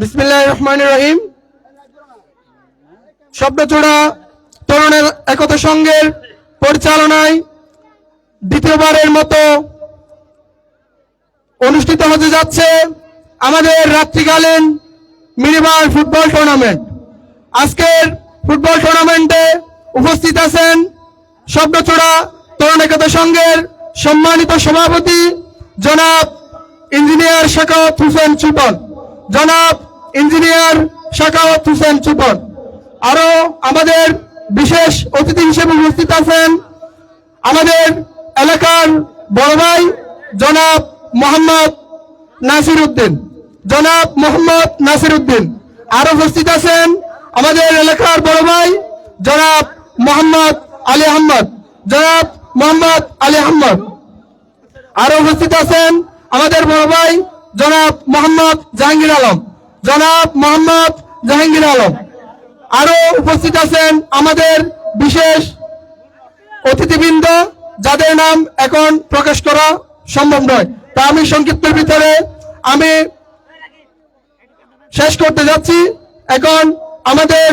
বিসমিল্লাহির রহমানির রহিম। শব্দচূড়া তরুণের একতা সংঘের পরিচালনায় দ্বিতীয়বারের মতো অনুষ্ঠিত হতে যাচ্ছে আমাদের রাত্রিকালীন মিনিবার ফুটবল টুর্নামেন্ট। আজকের ফুটবল টুর্নামেন্টে উপস্থিত আছেন শব্দচূড়া তরুণ একতা সংঘের সম্মানিত সভাপতি জনাব ইঞ্জিনিয়ার শাখাওয়াত হোসেন চুপন, জনাব ইঞ্জিনিয়ার শাখাওয়াত হোসেন চুপন। আরো আমাদের বিশেষ অতিথি হিসেবে উপস্থিত আছেন আমাদের এলাকার বড় ভাই জনাব মোহাম্মদ নাসির উদ্দিন, জনাব মোহাম্মদ নাসির উদ্দিন। আরো উপস্থিত আছেন আমাদের এলাকার বড় ভাই জনাব মোহাম্মদ আলী আহমদ, জনাব মোহাম্মদ আলী আহমদ। আরো উপস্থিত আছেন আমাদের বড় ভাই জনাব মোহাম্মদ জাহাঙ্গীর আলম, জনাব মোহাম্মদ জাহাঙ্গীর আলম। আরো উপস্থিত আছেন আমাদের বিশেষ অতিথিবৃন্দ যাদের নাম এখন প্রকাশ করা সম্ভব নয়, তা আমি সংক্ষিপ্তের ভিতরে আমি শেষ করতে যাচ্ছি। এখন আমাদের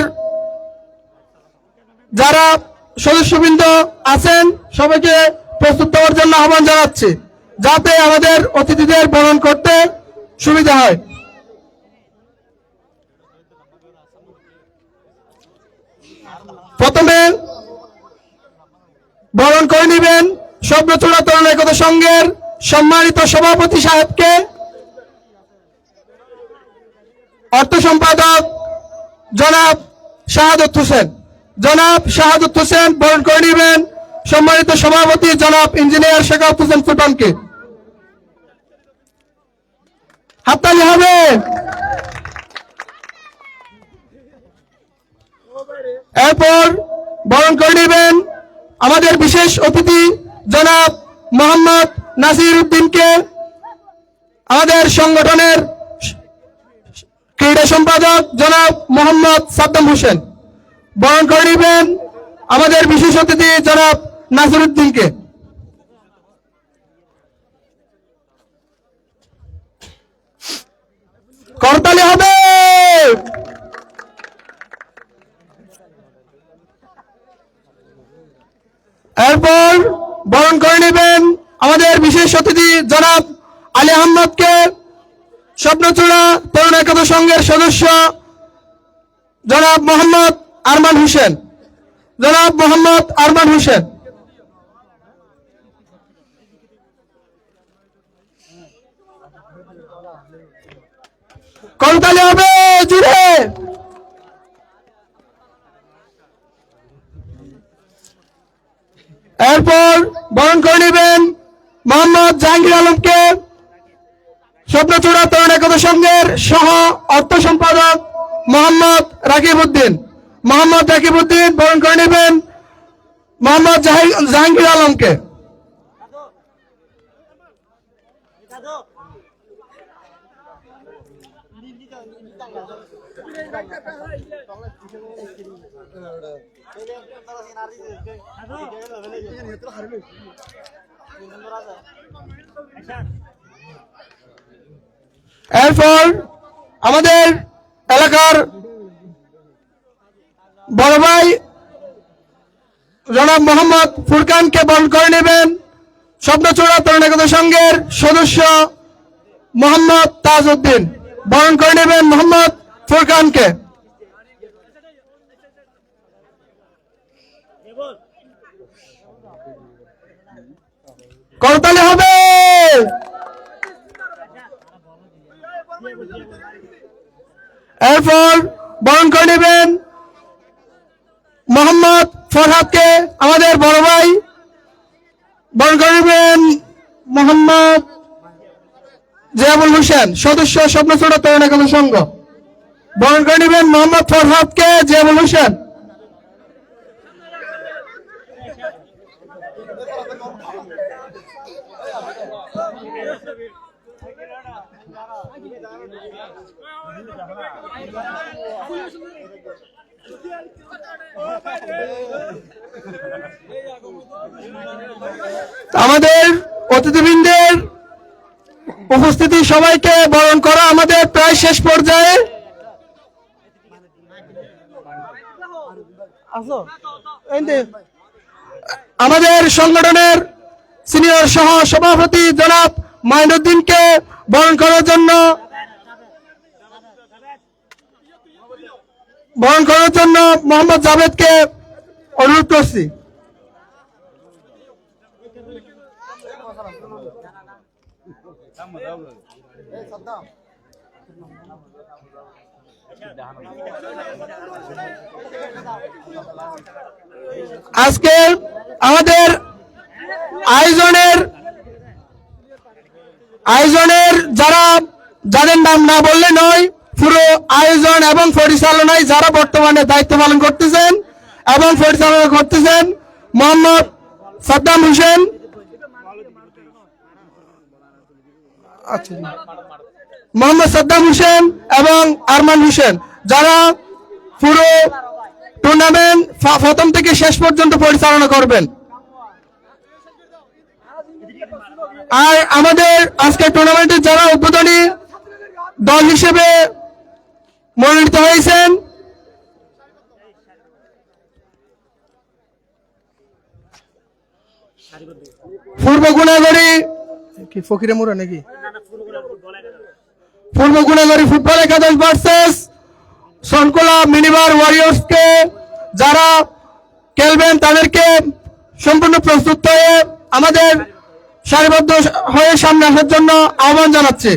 যারা সদস্যবৃন্দ আছেন সবাইকে প্রস্তুত হওয়ার জন্য আহ্বান জানাচ্ছি, যাতে আমাদের অতিথিদের বরণ করতে সুবিধা হয়। প্রথমে বরণ করে নেবেন শব্দচূড়া তরুণ একতা সংঘের সম্মানিত সভাপতি সাহেবকে, অর্থ সম্পাদক জনাব শাহাদত হোসেন, জনাব শাহাদত হোসেন বরণ করে নেবেন সম্মানিত সভাপতি জনাব ইঞ্জিনিয়ার শাখাওয়াত হোসেন চুপনকে। হাততালি হবে। এরপর বরণ করে নেবেন আমাদের বিশেষ অতিথি জনাব মোহাম্মদ নাসির উদ্দিনকে, আমাদের সংগঠনের ক্রীড়া সম্পাদক জনাব মোহাম্মদ সাদ্দাম হোসেন। বরণ করে নেবেন আমাদের বিশেষ অতিথি জনাব নাসির উদ্দিনকে। করতালি হবে। এরপর বরণ করে নেবেন আমাদের বিশেষ অতিথি জনাব আলী আহমদকে, স্বপ্নচূড়া তরুণ একতা সংঘের সদস্য জনাব মোহাম্মদ আরমান হোসেন, জনাব মোহাম্মদ আরমান হোসেন। করতালি হবে জুড়ে। এরপর বরণ করে নেবেন মোহাম্মদ জাহাঙ্গীর আলমকে, স্বপ্নচূড়া তরুণ একতা সংঘের সহ অর্থ সম্পাদক মোহাম্মদ রাকিব উদ্দিন, মোহাম্মদ রাকিব উদ্দিন বরণ করে নেবেন মোহাম্মদ জাহাঙ্গীর আলমকে। এরপর আমাদের এলাকার বড় ভাই জনাব মোহাম্মদ ফুরকানকে বরণ করে নেবেন স্বপ্নচূড়া তরুণ একতা সংঘের সদস্য মোহাম্মদ তাজ উদ্দিন। বরণ করে নেবেন মোহাম্মদ ফুরকানকে। করতালি হবে। এরপর বরণ করে নেবেন মোহাম্মদ ফরহাদকে, আমাদের বড় ভাই। বরণ করে নেবেন মোহাম্মদ জিয়াবুল হোসেন, সদস্য স্বপ্নচূড়া তরুণ একতা সংঘ। বরণ করে নেবেন মোহাম্মদ ফরহাদকে, জিয়াবুল হোসেন। আমাদের অতিথিবৃন্দের উপস্থিতি সবাইকে বরণ করা আমাদের প্রায় শেষ পর্যায়ে আমাদের সংগঠনের সিনিয়র সহ সভাপতি জনাব মাইনুদ্দিনকে বরণ করার জন্য মোহাম্মদ জাভেদকে অনুরোধ করছি। আজকে আমাদের আয়োজনের যাদের নাম না বললে নয়, পুরো আয়োজন এবং পরিচালনায় যারা বর্তমানে দায়িত্ব পালন করতেছেন এবং পরিচালনা করতেছেন মোহাম্মদ সাদ্দাম হোসেন, এবং আরমান হোসেন, যারা পুরো টুর্নামেন্ট প্রথম থেকে শেষ পর্যন্ত পরিচালনা করবেন। আর আমাদের আজকের টুর্নামেন্টের যারা উদ্বোধনী দল হিসেবে মনোনীত হয়েছেন, পূর্ব গুণাগড়ি ফুটবল একাদশ ভার্সেস সনকোলা মিনিবার ওয়ারিয়র্সকে যারা খেলবেন তাদেরকে সম্পূর্ণ প্রস্তুত হয়ে আমাদের সারিবদ্ধ হয়ে সামনে আসার জন্য আহ্বান জানাচ্ছি।